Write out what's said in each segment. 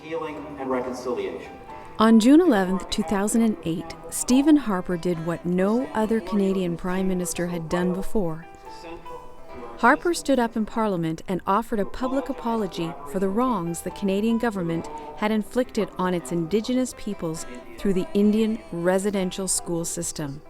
healing and reconciliation. On June 11, 2008, Stephen Harper did what no other Canadian Prime Minister had done before. Harper stood up in Parliament and offered a public apology for the wrongs the Canadian government had inflicted on its Indigenous peoples through the Indian residential school system.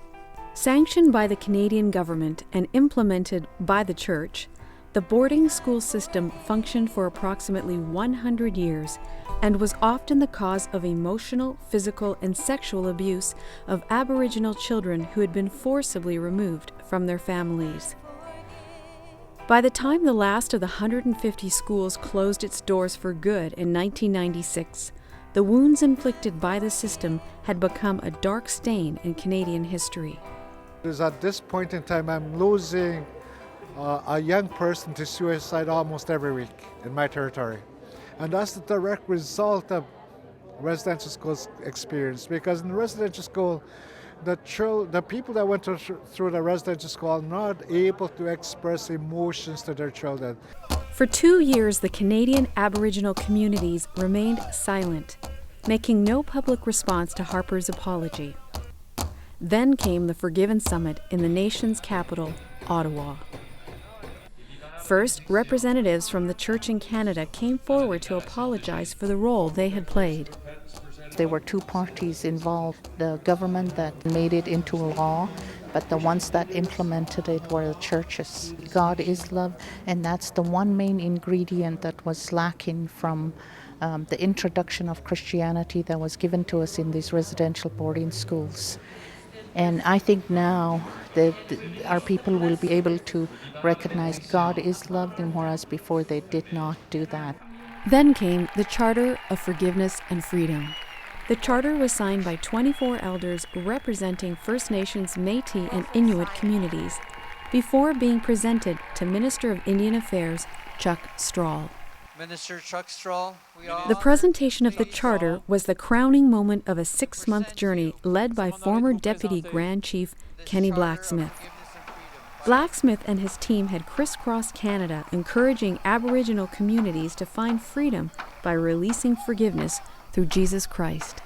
Sanctioned by the Canadian government and implemented by the Church, the boarding school system functioned for approximately 100 years and was often the cause of emotional, physical, and sexual abuse of Aboriginal children who had been forcibly removed from their families. By the time the last of the 150 schools closed its doors for good in 1996, the wounds inflicted by the system had become a dark stain in Canadian history. It is at this point in time I'm losing a young person to suicide almost every week in my territory. And that's the direct result of residential schools experience, because in the residential school, the people that went through the residential school are not able to express emotions to their children. For 2 years, the Canadian Aboriginal communities remained silent, making no public response to Harper's apology. Then came the Forgiven Summit in the nation's capital, Ottawa. First, representatives from the Church in Canada came forward to apologize for the role they had played. There were two parties involved, the government that made it into law, but the ones that implemented it were the churches. God is love, and that's the one main ingredient that was lacking from the introduction of Christianity that was given to us in these residential boarding schools. And I think now that our people will be able to recognize God is love, and whereas before they did not do that. Then came the Charter of Forgiveness and Freedom. The charter was signed by 24 elders representing First Nations, Métis, and Inuit communities before being presented to Minister of Indian Affairs, Chuck Strahl. Minister Chuck Strahl, The presentation of the charter was the crowning moment of a 6-month journey led by former Deputy Grand Chief Kenny Blacksmith. Blacksmith and his team had crisscrossed Canada, encouraging Aboriginal communities to find freedom by releasing forgiveness through Jesus Christ.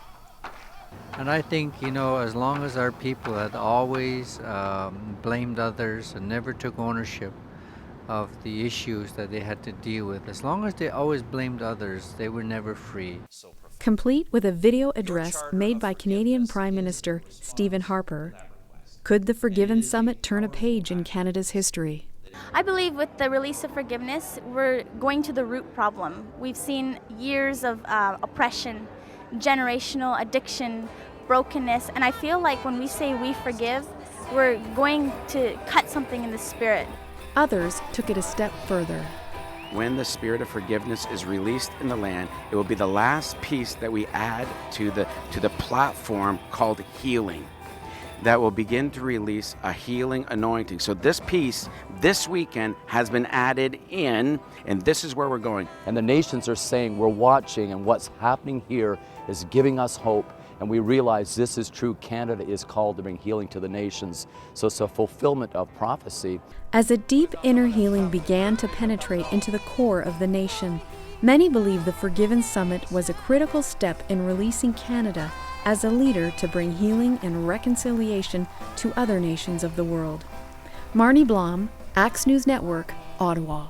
And I think, as long as our people had always blamed others and never took ownership of the issues that they had to deal with, as long as they always blamed others, they were never free. Complete with a video address made by Canadian Prime Minister Stephen Harper, could the Forgiven Summit turn a page in Canada's history? I believe with the release of forgiveness, we're going to the root problem. We've seen years of oppression, generational addiction, brokenness, and I feel like when we say we forgive, we're going to cut something in the spirit. Others took it a step further. When the spirit of forgiveness is released in the land, it will be the last piece that we add to the platform called healing, that will begin to release a healing anointing. So this piece, this weekend, has been added in, and this is where we're going. And the nations are saying, we're watching, and what's happening here is giving us hope. And we realize this is true. Canada is called to bring healing to the nations. So it's a fulfillment of prophecy. As a deep inner healing began to penetrate into the core of the nation, many believe the Forgiven Summit was a critical step in releasing Canada as a leader to bring healing and reconciliation to other nations of the world. Marney Blom, Axe News Network, Ottawa.